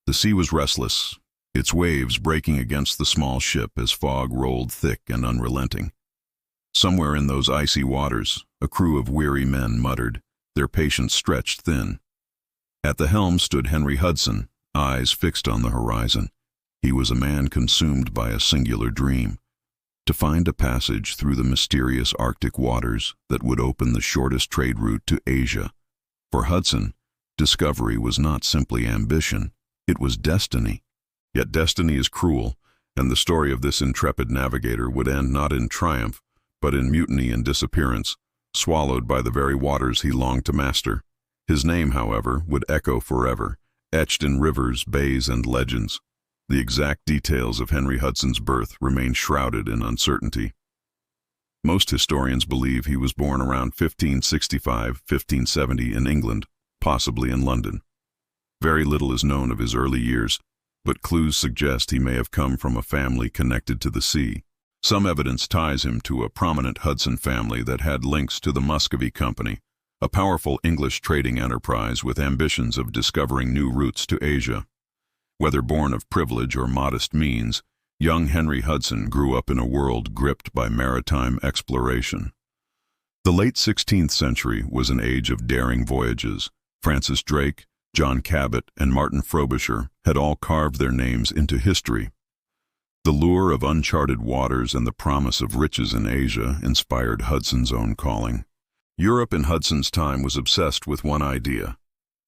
The sea was restless, its waves breaking against the small ship as fog rolled thick and unrelenting. Somewhere in those icy waters, a crew of weary men muttered, their patience stretched thin. At the helm stood Henry Hudson, eyes fixed on the horizon. He was a man consumed by a singular dream, to find a passage through the mysterious Arctic waters that would open the shortest trade route to Asia. For Hudson, discovery was not simply ambition, it was destiny. Yet destiny is cruel, and the story of this intrepid navigator would end not in triumph, but in mutiny and disappearance, swallowed by the very waters he longed to master. His name, however, would echo forever, etched in rivers, bays, and legends. The exact details of Henry Hudson's birth remain shrouded in uncertainty. Most historians believe he was born around 1565-1570 in England, possibly in London. Very little is known of his early years, but clues suggest he may have come from a family connected to the sea. Some evidence ties him to a prominent Hudson family that had links to the Muscovy Company, a powerful English trading enterprise with ambitions of discovering new routes to Asia. Whether born of privilege or modest means, young Henry Hudson grew up in a world gripped by maritime exploration. The late 16th century was an age of daring voyages. Francis Drake, John Cabot, and Martin Frobisher had all carved their names into history. The lure of uncharted waters and the promise of riches in Asia inspired Hudson's own calling. Europe in Hudson's time was obsessed with one idea: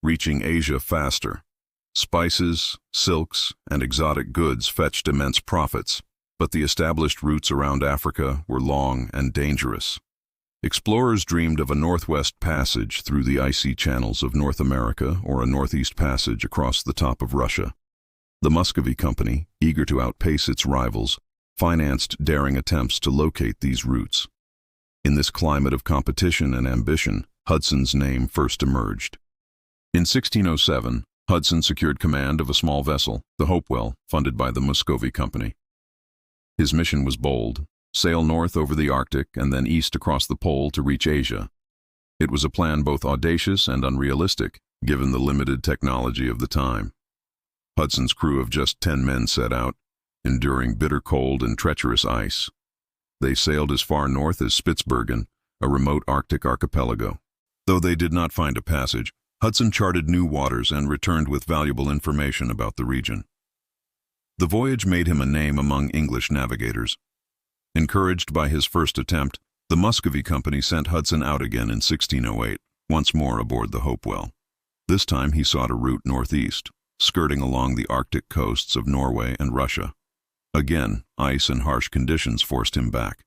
reaching Asia faster. Spices, silks, and exotic goods fetched immense profits, but the established routes around Africa were long and dangerous. Explorers dreamed of a northwest passage through the icy channels of North America or a northeast passage across the top of Russia. The Muscovy Company, eager to outpace its rivals, financed daring attempts to locate these routes. In this climate of competition and ambition, Hudson's name first emerged. In 1607, Hudson secured command of a small vessel, the Hopewell, funded by the Muscovy Company. His mission was bold: sail north over the Arctic and then east across the pole to reach Asia. It was a plan both audacious and unrealistic, given the limited technology of the time. Hudson's crew of just 10 men set out, enduring bitter cold and treacherous ice. They sailed as far north as Spitsbergen, a remote Arctic archipelago. Though they did not find a passage, Hudson charted new waters and returned with valuable information about the region. The voyage made him a name among English navigators. Encouraged by his first attempt, the Muscovy Company sent Hudson out again in 1608, once more aboard the Hopewell. This time he sought a route northeast, skirting along the Arctic coasts of Norway and Russia. Again, ice and harsh conditions forced him back.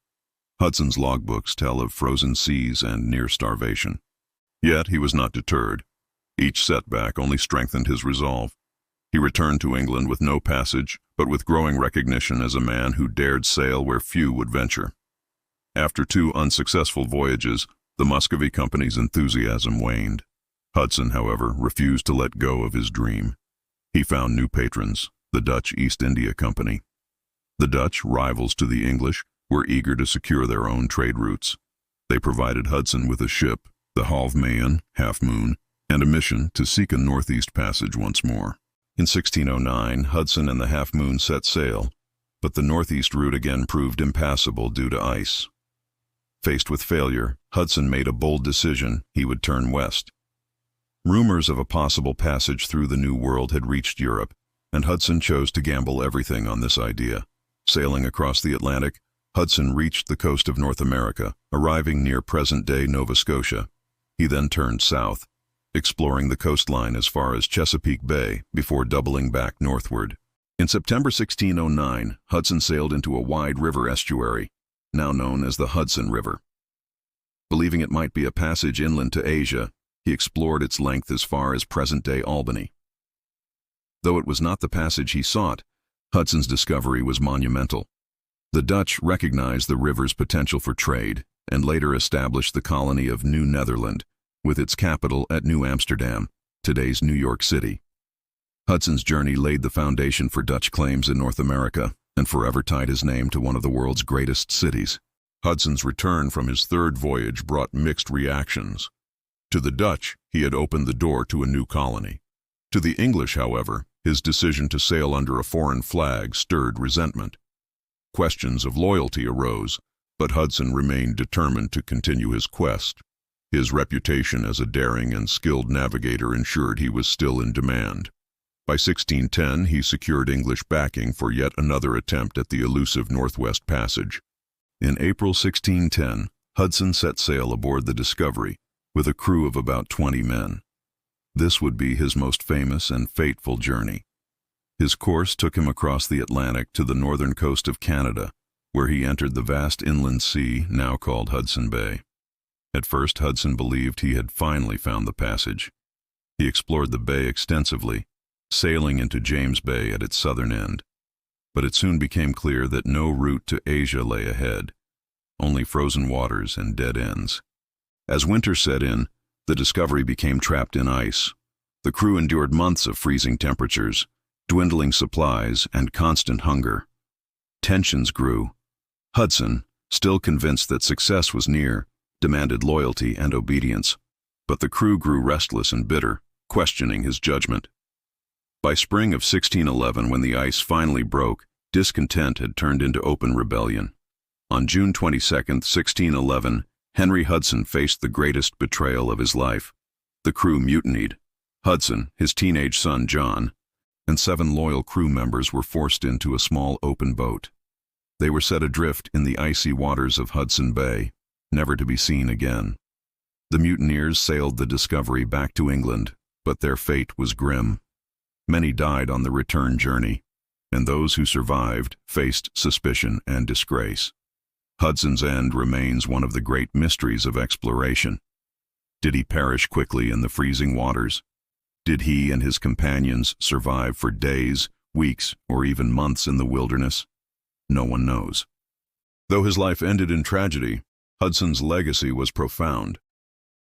Hudson's logbooks tell of frozen seas and near starvation. Yet he was not deterred. Each setback only strengthened his resolve. He returned to England with no passage, but with growing recognition as a man who dared sail where few would venture. After 2 unsuccessful voyages, the Muscovy Company's enthusiasm waned. Hudson, however, refused to let go of his dream. He found new patrons, the Dutch East India Company. The Dutch, rivals to the English, were eager to secure their own trade routes. They provided Hudson with a ship, the Half Mayen, Half Moon, and a mission to seek a northeast passage once more. In 1609, Hudson and the Half Moon set sail, but the northeast route again proved impassable due to ice. Faced with failure, Hudson made a bold decision: he would turn west. Rumors of a possible passage through the New World had reached Europe, and Hudson chose to gamble everything on this idea. Sailing across the Atlantic, Hudson reached the coast of North America, arriving near present-day Nova Scotia. He then turned south, exploring the coastline as far as Chesapeake Bay before doubling back northward. In September 1609, Hudson sailed into a wide river estuary, now known as the Hudson River. Believing it might be a passage inland to Asia, he explored its length as far as present-day Albany. Though it was not the passage he sought, Hudson's discovery was monumental. The Dutch recognized the river's potential for trade and later established the colony of New Netherland, with its capital at New Amsterdam, today's New York City. Hudson's journey laid the foundation for Dutch claims in North America and forever tied his name to one of the world's greatest cities. Hudson's return from his third voyage brought mixed reactions. To the Dutch, he had opened the door to a new colony. To the English, however, His decision to sail under a foreign flag stirred resentment. Questions of loyalty arose, but Hudson remained determined to continue his quest. His reputation as a daring and skilled navigator ensured he was still in demand. By 1610, he secured English backing for yet another attempt at the elusive Northwest Passage. In April 1610, Hudson set sail aboard the Discovery, with a crew of about 20 men. This would be his most famous and fateful journey. His course took him across the Atlantic to the northern coast of Canada, where he entered the vast inland sea now called Hudson Bay. At first, Hudson believed he had finally found the passage. He explored the bay extensively, sailing into James Bay at its southern end. But it soon became clear that no route to Asia lay ahead, only frozen waters and dead ends. As winter set in, the Discovery became trapped in ice. The crew endured months of freezing temperatures, dwindling supplies, and constant hunger. Tensions grew. Hudson, still convinced that success was near, demanded loyalty and obedience. But the crew grew restless and bitter, questioning his judgment. By spring of 1611, when the ice finally broke, discontent had turned into open rebellion. On June 22, 1611, Henry Hudson faced the greatest betrayal of his life. The crew mutinied. Hudson, his teenage son John, and 7 loyal crew members were forced into a small open boat. They were set adrift in the icy waters of Hudson Bay, never to be seen again. The mutineers sailed the Discovery back to England, but their fate was grim. Many died on the return journey, and those who survived faced suspicion and disgrace. Hudson's end remains one of the great mysteries of exploration. Did he perish quickly in the freezing waters? Did he and his companions survive for days, weeks, or even months in the wilderness? No one knows. Though his life ended in tragedy, Hudson's legacy was profound.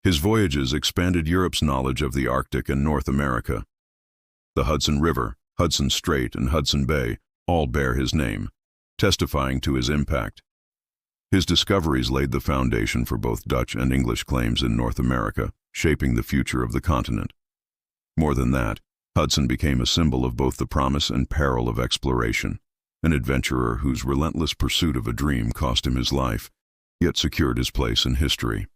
His voyages expanded Europe's knowledge of the Arctic and North America. The Hudson River, Hudson Strait, and Hudson Bay all bear his name, testifying to his impact. His discoveries laid the foundation for both Dutch and English claims in North America, shaping the future of the continent. More than that, Hudson became a symbol of both the promise and peril of exploration, an adventurer whose relentless pursuit of a dream cost him his life, yet secured his place in history.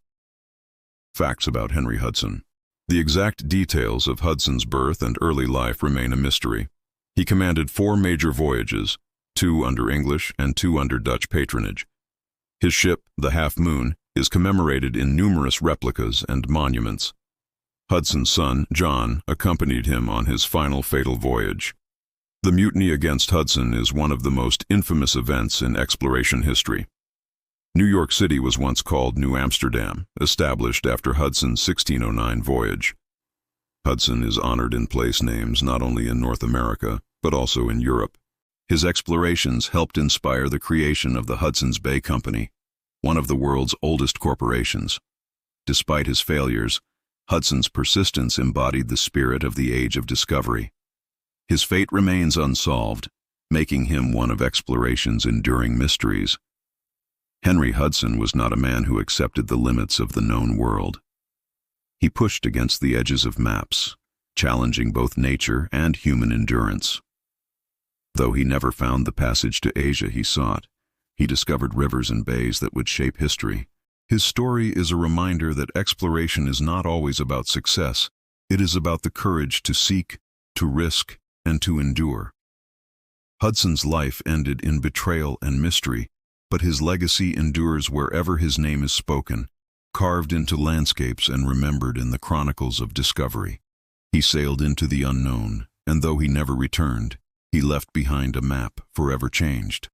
Facts about Henry Hudson. The exact details of Hudson's birth and early life remain a mystery. He commanded 4 major voyages, 2 under English and 2 under Dutch patronage. His ship, the Half Moon, is commemorated in numerous replicas and monuments. Hudson's son, John, accompanied him on his final fatal voyage. The mutiny against Hudson is one of the most infamous events in exploration history. New York City was once called New Amsterdam, established after Hudson's 1609 voyage. Hudson is honored in place names not only in North America, but also in Europe. His explorations helped inspire the creation of the Hudson's Bay Company, one of the world's oldest corporations. Despite his failures, Hudson's persistence embodied the spirit of the Age of Discovery. His fate remains unsolved, making him one of exploration's enduring mysteries. Henry Hudson was not a man who accepted the limits of the known world. He pushed against the edges of maps, challenging both nature and human endurance. Though he never found the passage to Asia he sought, he discovered rivers and bays that would shape history. His story is a reminder that exploration is not always about success. It is about the courage to seek, to risk, and to endure. Hudson's life ended in betrayal and mystery, but his legacy endures wherever his name is spoken, carved into landscapes and remembered in the chronicles of discovery. He sailed into the unknown, and though he never returned, he left behind a map forever changed.